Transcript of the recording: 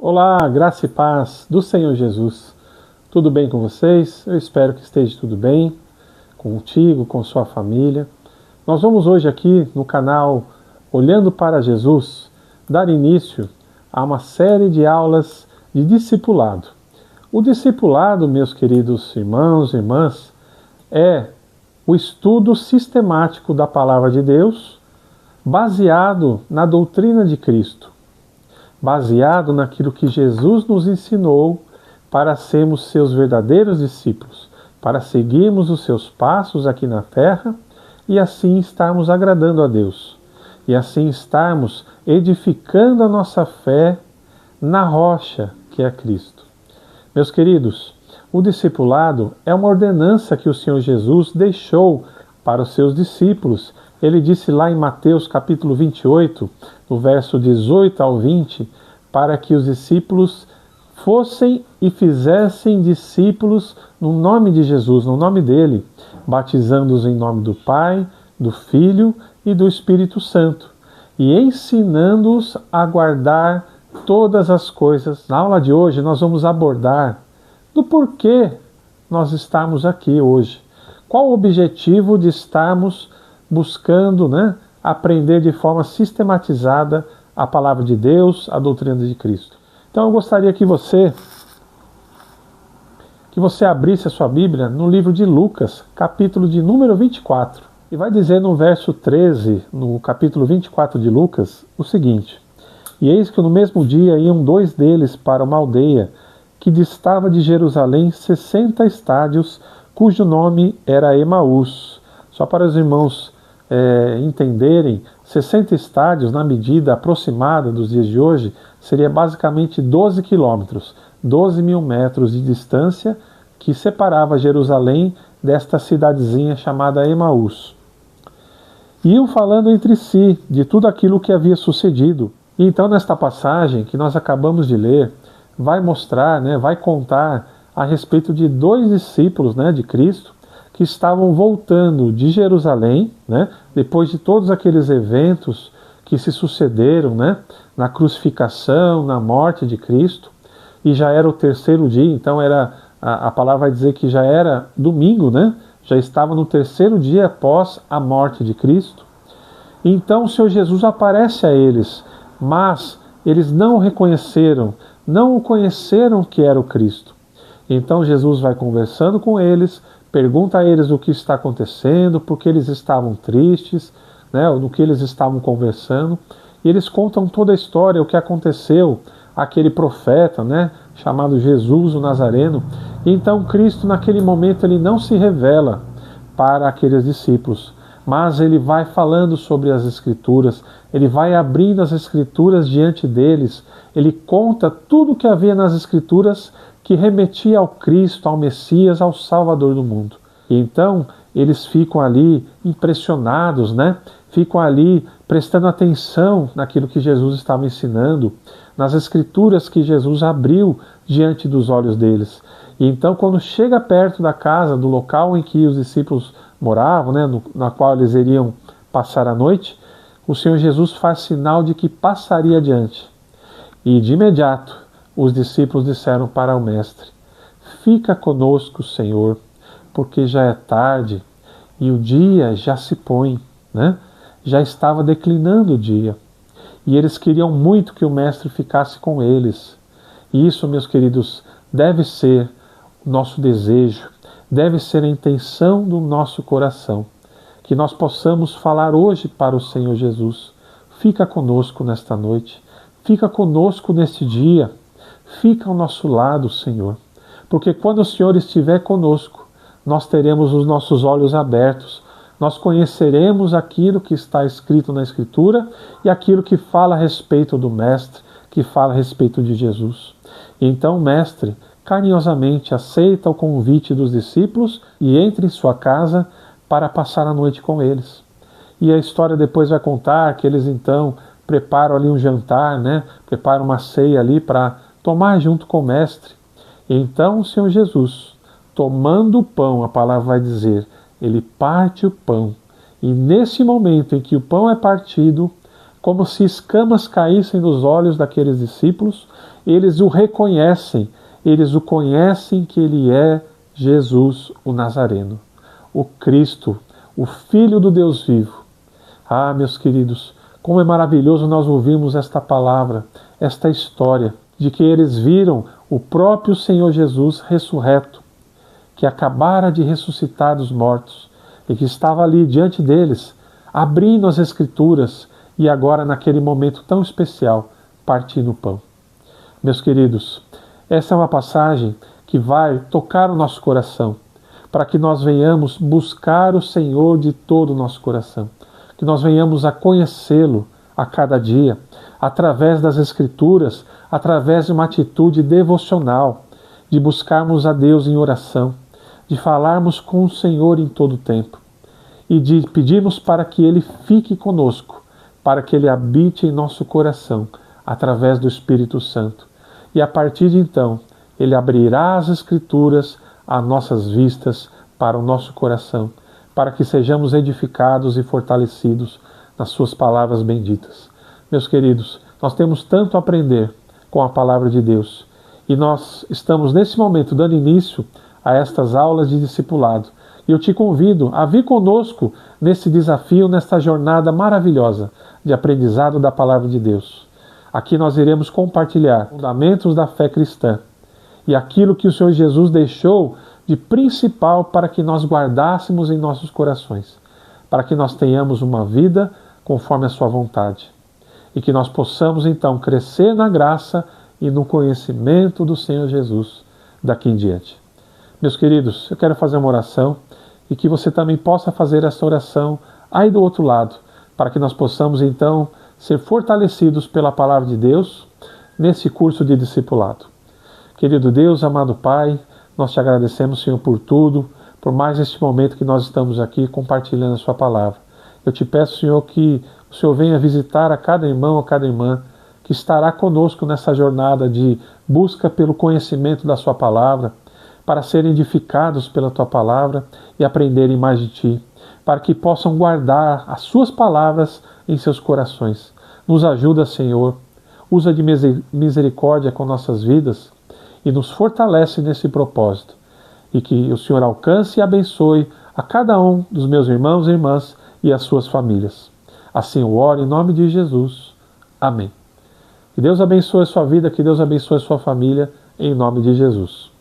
Olá, graça e paz do Senhor Jesus. Tudo bem com vocês? Eu espero que esteja tudo bem contigo, com sua família. Nós vamos hoje aqui no canal Olhando para Jesus dar início a uma série de aulas de discipulado. O discipulado, meus queridos irmãos e irmãs, é o estudo sistemático da Palavra de Deus baseado na doutrina de Cristo, baseado naquilo que Jesus nos ensinou para sermos seus verdadeiros discípulos, para seguirmos os seus passos aqui na terra e assim estarmos agradando a Deus, e assim estarmos edificando a nossa fé na rocha que é Cristo. Meus queridos, o discipulado é uma ordenança que o Senhor Jesus deixou para os seus discípulos. Ele disse lá em Mateus capítulo 28, no verso 18 ao 20, para que os discípulos fossem e fizessem discípulos no nome de Jesus, no nome dele, batizando-os em nome do Pai, do Filho e do Espírito Santo, e ensinando-os a guardar todas as coisas. Na aula de hoje nós vamos abordar do porquê nós estamos aqui hoje. Qual o objetivo de estarmos buscando, aprender de forma sistematizada a palavra de Deus, a doutrina de Cristo. Então eu gostaria que você abrisse a sua Bíblia no livro de Lucas, capítulo de número 24. E vai dizer no verso 13, no capítulo 24 de Lucas, o seguinte: E eis que no mesmo dia iam dois deles para uma aldeia que distava de Jerusalém 60 estádios, cujo nome era Emaús. Só para os irmãos entenderem, 60 estádios, na medida aproximada dos dias de hoje, seria basicamente 12 quilômetros, 12 mil metros de distância que separava Jerusalém desta cidadezinha chamada Emaús. Iam falando entre si de tudo aquilo que havia sucedido. E então nesta passagem que nós acabamos de ler, vai mostrar, vai contar a respeito de dois discípulos de Cristo que estavam voltando de Jerusalém, depois de todos aqueles eventos que se sucederam, na crucificação, na morte de Cristo, e já era o terceiro dia, então a palavra vai dizer que já era domingo, já estava no terceiro dia após a morte de Cristo. Então o Senhor Jesus aparece a eles, mas eles não o reconheceram, não o conheceram que era o Cristo. Então Jesus vai conversando com eles, pergunta a eles o que está acontecendo, porque eles estavam tristes, no que eles estavam conversando, e eles contam toda a história, o que aconteceu àquele profeta, chamado Jesus o Nazareno. E então Cristo naquele momento ele não se revela para aqueles discípulos, mas ele vai falando sobre as Escrituras, ele vai abrindo as Escrituras diante deles, ele conta tudo o que havia nas Escrituras que remetia ao Cristo, ao Messias, ao Salvador do mundo. E então eles ficam ali impressionados, ficam ali prestando atenção naquilo que Jesus estava ensinando, nas Escrituras que Jesus abriu diante dos olhos deles. E então quando chega perto da casa, do local em que os discípulos moravam, na qual eles iriam passar a noite, o Senhor Jesus faz sinal de que passaria adiante. E de imediato os discípulos disseram para o mestre: Fica conosco, Senhor, porque já é tarde e o dia já se põe, já estava declinando o dia. E eles queriam muito que o mestre ficasse com eles. E isso, meus queridos, deve ser o nosso desejo, deve ser a intenção do nosso coração, que nós possamos falar hoje para o Senhor Jesus: Fica conosco nesta noite, fica conosco neste dia, fica ao nosso lado, Senhor, porque quando o Senhor estiver conosco, nós teremos os nossos olhos abertos, nós conheceremos aquilo que está escrito na Escritura e aquilo que fala a respeito do Mestre, que fala a respeito de Jesus. Então o Mestre carinhosamente aceita o convite dos discípulos e entra em sua casa para passar a noite com eles. E a história depois vai contar que eles então preparam ali um jantar, preparam uma ceia ali para tomar junto com o Mestre. E então o Senhor Jesus, tomando o pão, a palavra vai dizer, ele parte o pão. E nesse momento em que o pão é partido, como se escamas caíssem dos olhos daqueles discípulos. Eles o reconhecem, eles o conhecem que ele é Jesus, o Nazareno, o Cristo, o Filho do Deus vivo. Ah, meus queridos, como é maravilhoso nós ouvirmos esta palavra, esta história, de que eles viram o próprio Senhor Jesus ressurreto, que acabara de ressuscitar dos mortos, e que estava ali diante deles, abrindo as Escrituras, e agora naquele momento tão especial, partindo o pão. Meus queridos, essa é uma passagem que vai tocar o nosso coração, para que nós venhamos buscar o Senhor de todo o nosso coração, que nós venhamos a conhecê-lo a cada dia, através das Escrituras, através de uma atitude devocional, de buscarmos a Deus em oração, de falarmos com o Senhor em todo o tempo, e de pedirmos para que Ele fique conosco, para que Ele habite em nosso coração, através do Espírito Santo. E a partir de então, Ele abrirá as Escrituras a nossas vistas, para o nosso coração, para que sejamos edificados e fortalecidos nas suas palavras benditas. Meus queridos, nós temos tanto a aprender com a palavra de Deus, e nós estamos nesse momento dando início a estas aulas de discipulado. E eu te convido a vir conosco nesse desafio, nesta jornada maravilhosa de aprendizado da palavra de Deus. Aqui nós iremos compartilhar fundamentos da fé cristã e aquilo que o Senhor Jesus deixou de principal para que nós guardássemos em nossos corações, para que nós tenhamos uma vida conforme a sua vontade e que nós possamos então crescer na graça e no conhecimento do Senhor Jesus daqui em diante. Meus queridos, eu quero fazer uma oração e que você também possa fazer essa oração aí do outro lado, para que nós possamos então ser fortalecidos pela palavra de Deus nesse curso de discipulado. Querido Deus, amado Pai, nós te agradecemos, Senhor, por tudo, por mais este momento que nós estamos aqui compartilhando a sua palavra. Eu te peço, Senhor, que o Senhor venha visitar a cada irmão, a cada irmã, que estará conosco nessa jornada de busca pelo conhecimento da sua palavra, para serem edificados pela tua palavra e aprenderem mais de ti, para que possam guardar as suas palavras em seus corações. Nos ajuda, Senhor, usa de misericórdia com nossas vidas e nos fortalece nesse propósito, e que o Senhor alcance e abençoe a cada um dos meus irmãos e irmãs e as suas famílias. Assim eu oro em nome de Jesus. Amém. Que Deus abençoe a sua vida, que Deus abençoe a sua família, em nome de Jesus.